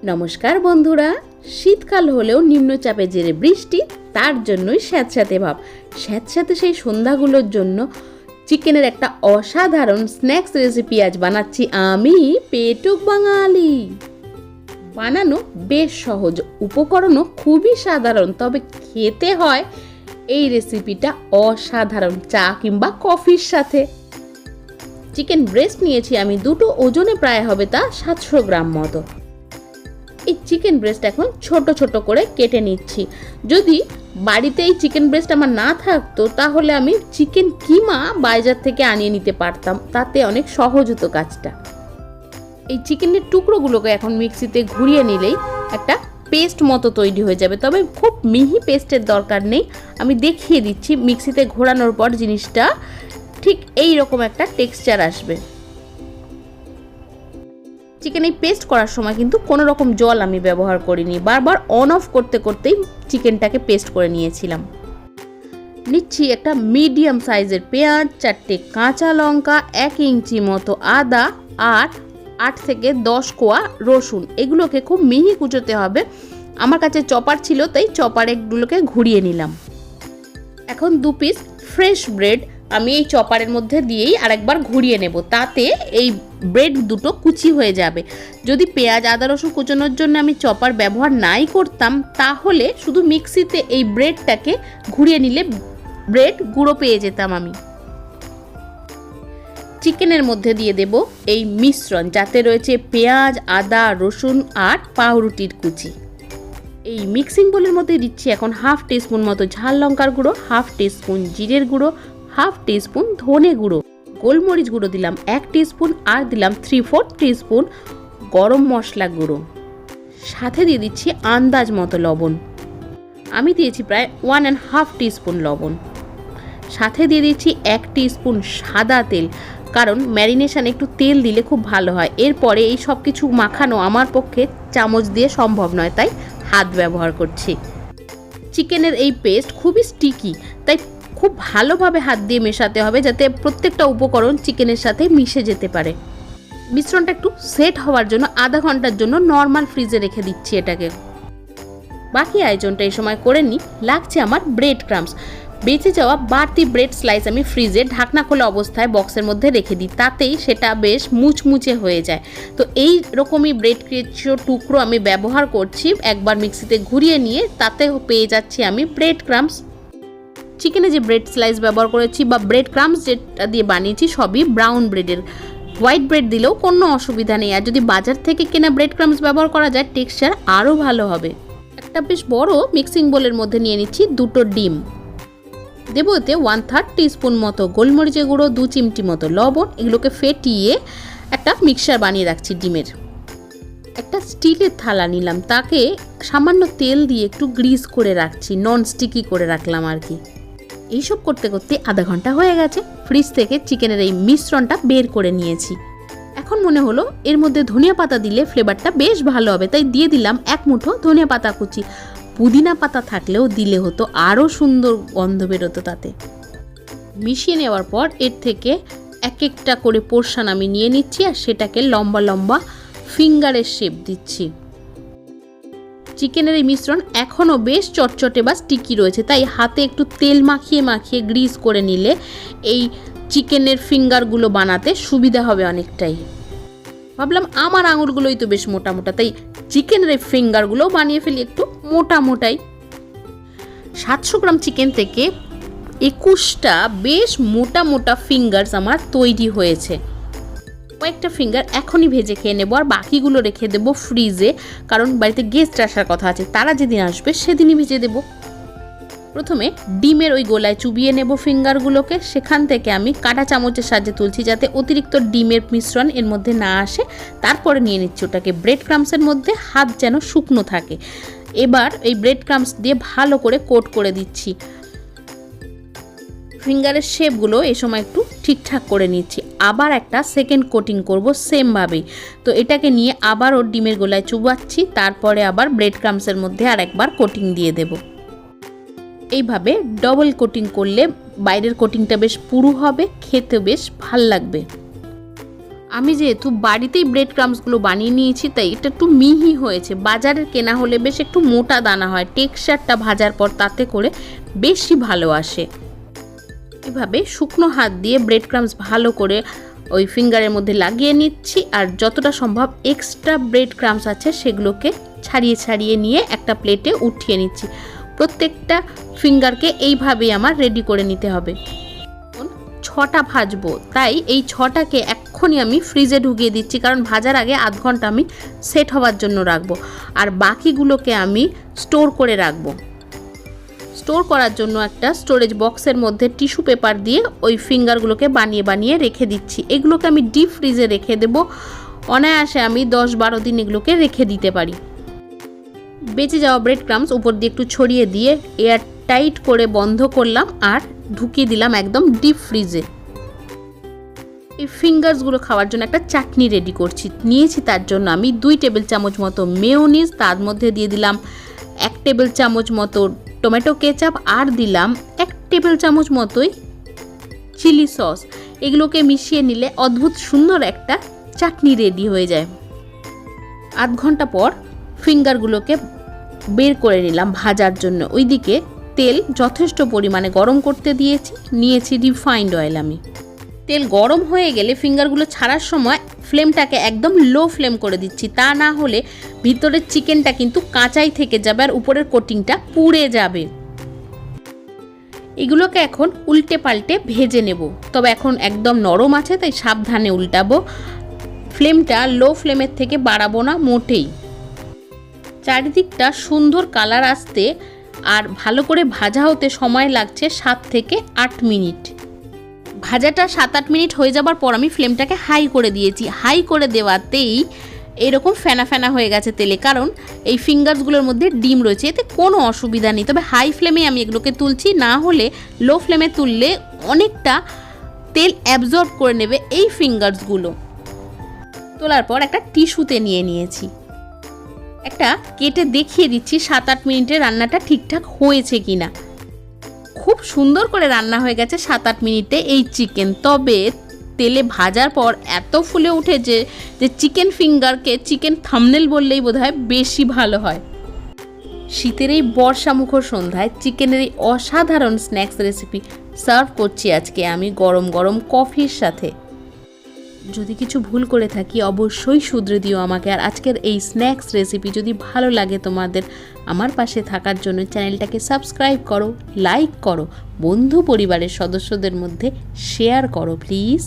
নমস্কার বন্ধুরা, শীতকাল হলেও নিম্নচাপের জেরে বৃষ্টি, তার জন্যই স্যাঁতস্যাঁতে ভাব। স্যাঁতস্যাঁতে সেই সন্ধ্যাগুলোর জন্য চিকেনের একটা অসাধারণ স্ন্যাক্স রেসিপি আজ বানাচ্ছি আমি, পেটুক বাঙালি। বানানো বেশ সহজ, উপকরণও খুবই সাধারণ, তবে খেতে হয় এই রেসিপিটা অসাধারণ চা কিংবা কফির সাথে। চিকেন ব্রেস্ট নিয়েছি আমি দুটো, ওজনে প্রায় হবে তা 700 গ্রাম মতো। এই চিকেন ব্রেস্ট এখন ছোট ছোট করে কেটে নিচ্ছি। যদি বাড়িতে এই চিকেন ব্রেস্ট আমার না থাকতো তাহলে আমি চিকেন কিমা বাজার থেকে আনিয়ে নিতে পারতাম, তাতে অনেক সহজ হতো কাজটা। এই চিকেনের টুকরোগুলোকে এখন মিক্সিতে ঘুরিয়ে নিলেই একটা পেস্ট মতো তৈরি হয়ে যাবে, তবে খুব মিহি পেস্টের দরকার নেই। আমি দেখিয়ে দিচ্ছি, মিক্সিতে ঘোরানোর পর জিনিসটা ঠিক এই রকম একটা টেক্সচার আসবে। চিকেন এই পেস্ট করার সময় কিন্তু কোনো রকম জল আমি ব্যবহার করিনি, বারবার অন অফ করতে করতেই চিকেনটাকে পেস্ট করে নিয়েছিলাম। নিচ্ছি একটা মিডিয়াম সাইজের পেঁয়াজ, 4টে কাঁচা লঙ্কা, 1 ইঞ্চি মতো আদা আর 8 থেকে 10 কোয়া রসুন। এগুলোকে খুব মিহি কুচোতে হবে। আমার কাছে চপার ছিল তাই চপারে এগুলোকে ঘুরিয়ে নিলাম। এখন 2 পিস ফ্রেশ ব্রেড আমি এই চপারের মধ্যে দিয়েই আরেকবার ঘুরিয়ে নেব, তাতে এই ব্রেড দুটো কুচি হয়ে যাবে। যদি পেঁয়াজ আদা রসুন কুচোনোর জন্য আমি চপার ব্যবহার নাই করতাম তাহলে শুধু মিক্সিতে এই ব্রেডটাকে ঘুরিয়ে নিলে ব্রেড গুঁড়ো পেয়ে যেতাম আমি। চিকেনের মধ্যে দিয়ে দেব এই মিশ্রণ, যাতে রয়েছে পেঁয়াজ আদা রসুন আর পাউরুটির কুচি। এই মিক্সিং বোলের মধ্যে দিচ্ছি এখন 1/2 টিস্পুন মতো ঝাল লঙ্কার গুঁড়ো, 1/2 টিস্পুন জিরের গুঁড়ো, 1/2 টিস্পুন ধনে গুঁড়ো, গোলমরিচ গুঁড়ো দিলাম 1 টিস্পুন আর দিলাম 3/4 টিস্পুন গরম মশলা গুঁড়ো। সাথে দিয়ে দিচ্ছি আন্দাজ মতো লবণ, আমি দিয়েছি প্রায় 1.5 টিস্পুন লবণ। সাথে দিয়ে দিচ্ছি 1 টিস্পুন সাদা তেল, কারণ ম্যারিনেশনে একটু তেল দিলে খুব ভালো হয়। এরপরে এই সব কিছু মাখানো আমার পক্ষে চামচ দিয়ে সম্ভব নয়, তাই হাত ব্যবহার করছি। চিকেনের এই পেস্ট খুবই স্টিকি, তাই খুব ভালোভাবে হাত দিয়ে মেশাতে হবে যাতে প্রত্যেকটা উপকরণ চিকেনের সাথে মিশে যেতে পারে। মিশ্রণটা একটু সেট হওয়ার জন্য আধা ঘন্টার জন্য নর্মাল ফ্রিজে রেখে দিচ্ছি এটাকে। বাকি আয়োজনটা এই সময় করে নিই। লাগছে আমার ব্রেড ক্রাম্বস। বেঁচে যাওয়া বাড়তি ব্রেড স্লাইস আমি ফ্রিজে ঢাকনা খোলা অবস্থায় বক্সের মধ্যে রেখে দিই, তাতেই সেটা বেশ মুচমুচে হয়ে যায়। তো এই রকমই ব্রেড ক্রেচো টুকরো আমি ব্যবহার করছি। একবার মিক্সিতে ঘুরিয়ে নিয়ে তাতে পেয়ে যাচ্ছি আমি ব্রেড ক্রাম্বস। চিকেনে যে ব্রেড স্লাইস ব্যবহার করেছি বা ব্রেড ক্রাম্বস যেটা দিয়ে বানিয়েছি সবই ব্রাউন ব্রেডের। হোয়াইট ব্রেড দিলেও কোনো অসুবিধা নেই, আর যদি বাজার থেকে কেনা ব্রেড ক্রাম্বস ব্যবহার করা যায় টেক্সচার আরও ভালো হবে। একটা বেশ বড় মিক্সিং বোলের মধ্যে নিয়ে নিচ্ছি 2টো ডিম। দেবো এতে 1/3 টিস্পুন মতো গোলমরিচের গুঁড়ো, 2 চিমটি মতো লবণ। এগুলোকে ফেটিয়ে একটা মিক্সচার বানিয়ে রাখছি ডিমের। একটা স্টিলের থালা নিলাম, তাকে সামান্য তেল দিয়ে একটু গ্রিস করে রাখছি, নন স্টিকি করে রাখলাম আর কি। এইসব করতে করতে আধা ঘন্টা হয়ে গেছে। ফ্রিজ থেকে চিকেনের এই মিশ্রণটা বের করে নিয়েছি। এখন মনে হলো এর মধ্যে ধনিয়া পাতা দিলে ফ্লেভারটা বেশ ভালো হবে, তাই দিয়ে দিলাম 1 মুঠো ধনিয়া পাতা কুচি। পুদিনা পাতা থাকলেও দিলে হতো, আরও সুন্দর গন্ধ বেরোতো তাতে। মিশিয়ে নেওয়ার পর এর থেকে এক একটা করে পোর্শন আমি নিয়ে নিচ্ছি আর সেটাকে লম্বা লম্বা ফিঙ্গারের শেপ দিচ্ছি। চিকেনের এই মিশ্রণ এখনও বেশ চটচটে বা স্টিকি রয়েছে, তাই হাতে একটু তেল মাখিয়ে মাখিয়ে গ্রিস করে নিলে এই চিকেনের ফিঙ্গারগুলো বানাতে সুবিধা হবে অনেকটাই। ভাবলাম আমার আঙুলগুলোই তো বেশ মোটা মোটা, তাই চিকেনের এই ফিঙ্গারগুলো বানিয়ে ফেলি একটু মোটা মোটাই। 700 গ্রাম চিকেন থেকে 21টা বেশ মোটা মোটা ফিঙ্গারস আমার তৈরি হয়েছে। কয়েকটা ফিঙ্গার এখনই ভেজে খেয়ে নেবো আর বাকিগুলো রেখে দেবো ফ্রিজে, কারণ বাড়িতে গেস্ট আসার কথা আছে, তারা যেদিন আসবে সেদিনই ভেজে দেবো। প্রথমে ডিমের ওই গোলায় চুবিয়ে নেব ফিঙ্গারগুলোকে, সেখান থেকে আমি কাঁটা চামচের সাহায্যে তুলছি যাতে অতিরিক্ত ডিমের মিশ্রণ এর মধ্যে না আসে। তারপরে নিয়ে নিচ্ছি ওটাকে ব্রেড ক্রাম্বসের মধ্যে, হাত যেন শুকনো থাকে। এবার এই ব্রেড ক্রাম্বস দিয়ে ভালো করে কোট করে দিচ্ছি। ফিঙ্গারের শেপগুলো এই সময় একটু ঠিকঠাক করে নিচ্ছি। আবার একটা সেকেন্ড কোটিং করব সেমভাবেই। তো এটাকে নিয়ে আবারও ডিমের গোলায় চুবাচ্ছি, তারপরে আবার ব্রেড ক্রাম্বসের মধ্যে আর একবার কোটিং দিয়ে দেব। এইভাবে ডবল কোটিং করলে বাইরের কোটিংটা বেশ পুরু হবে, খেতে বেশ ভাল লাগবে। আমি যেহেতু বাড়িতেই ব্রেড ক্রাম্বসগুলো বানিয়ে নিয়েছি তাই এটা একটু মিহি হয়েছে। বাজারের কেনা হলে বেশ একটু মোটা দানা হয়, টেক্সচারটা ভাজার পর তাতে করে বেশি ভালো আসে। এভাবে শুকনো হাত দিয়ে ব্রেড ক্রাম্বস ভালো করে ওই ফিঙ্গারের মধ্যে লাগিয়ে নিচ্ছি, আর যতটা সম্ভব এক্সট্রা ব্রেড ক্রাম্বস আছে সেগুলোকে ছাড়িয়ে ছাড়িয়ে নিয়ে একটা প্লেটে উঠিয়ে নিচ্ছি। প্রত্যেকটা ফিঙ্গারকে এইভাবেই আমার রেডি করে নিতে হবে। 6টা ভাজবো, তাই এই 6টাকে এক্ষুনি আমি ফ্রিজে ঢুকিয়ে দিচ্ছি, কারণ ভাজার আগে আধ ঘন্টা আমি সেট হওয়ার জন্য রাখবো, আর বাকিগুলোকে আমি স্টোর করে রাখবো। স্টোর করার জন্য একটা স্টোরেজ বক্সের মধ্যে টিস্যু পেপার দিয়ে ওই ফিঙ্গারগুলোকে বানিয়ে বানিয়ে রেখে দিচ্ছি। এগুলোকে আমি ডিপ ফ্রিজে রেখে দেবো, অনায়াসে আমি 10-12 দিন এগুলোকে রেখে দিতে পারি। বেঁচে যাওয়া ব্রেড ক্রাম্বস উপর দিয়ে একটু ছড়িয়ে দিয়ে এয়ার টাইট করে বন্ধ করলাম আর ঢুকিয়ে দিলাম একদম ডিপ ফ্রিজে। এই ফিঙ্গারসগুলো খাওয়ার জন্য একটা চাটনি রেডি করছি। নিয়েছি তার জন্য আমি 2 টেবিল চামচ মতো মেয়োনিজ, তার মধ্যে দিয়ে দিলাম 1 টেবিল চামচ মতো টমেটো কেচাপ, আর দিলাম 1 টেবিল চামচ মতোই চিলি সস। এগুলোকে মিশিয়ে নিলে অদ্ভুত সুন্দর একটা চাটনি রেডি হয়ে যায়। আধ ঘন্টা পর ফিঙ্গারগুলোকে বের করে নিলাম ভাজার জন্য। ওইদিকে তেল যথেষ্ট পরিমাণে গরম করতে নিয়েছি রিফাইন্ড অয়েল। আমি তেল গরম হয়ে গেলে ফিঙ্গারগুলো ছাড়ার সময় ফ্লেমটাকে একদম লো ফ্লেম করে দিচ্ছি, তা না হলে ভিতরের চিকেনটা কিন্তু কাঁচাই থেকে যাবে আর উপরের কোটিংটা পুড়ে যাবে। এগুলোকে এখন উল্টে পাল্টে ভেজে নেব, তবে এখন একদম নরম আছে তাই সাবধানে উল্টাবো। ফ্লেমটা লো ফ্লেমের থেকে বাড়াবো না মোটেই। চারিদিকটা সুন্দর কালার আসতে আর ভালো করে ভাজা হতে সময় লাগছে 7 থেকে 8 মিনিট। ভাজাটা 7-8 মিনিট হয়ে যাবার পর আমি ফ্লেমটাকে হাই করে দিয়েছি। হাই করে দেওয়াতেই এরকম ফেনা ফেনা হয়ে গেছে তেলে, কারণ এই ফিঙ্গারসগুলোর মধ্যে ডিম রয়েছে, এতে কোনো অসুবিধা নেই। তবে হাই ফ্লেমে আমি এগুলোকে তুলছি, না হলে লো ফ্লেমে তুললে অনেকটা তেল অ্যাবজর্ব করে নেবে এই ফিঙ্গারসগুলো। তোলার পর একটা টিস্যুতে নিয়ে নিয়েছি, একটা কেটে দেখিয়ে দিচ্ছি 7-8 মিনিটে রান্নাটা ঠিকঠাক হয়েছে কিনা। খুব সুন্দর করে রান্না হয়ে গেছে 7-8 মিনিটে এই চিকেন। তবে তেলে ভাজার পর এত ফুলে উঠেছে যে চিকেন ফিঙ্গারকে চিকেন থাম্বনেল বললেই বোধহয় বেশি ভালো হয়। শীতের এই বর্ষামুখর সন্ধ্যায় চিকেনের এই অসাধারণ স্ন্যাক্স রেসিপি সার্ভ করছি আজকে আমি গরম গরম কফির সাথে। যদি কিছু ভুল করে থাকি অবশ্যই শুধরে দিও আমাকে। আর আজকের এই স্ন্যাক্স রেসিপি যদি ভালো লাগে তোমাদের, আমার পাশে থাকার জন্য চ্যানেলটাকে সাবস্ক্রাইব করো, লাইক করো, বন্ধু পরিবারের সদস্যদের মধ্যে শেয়ার করো প্লিজ।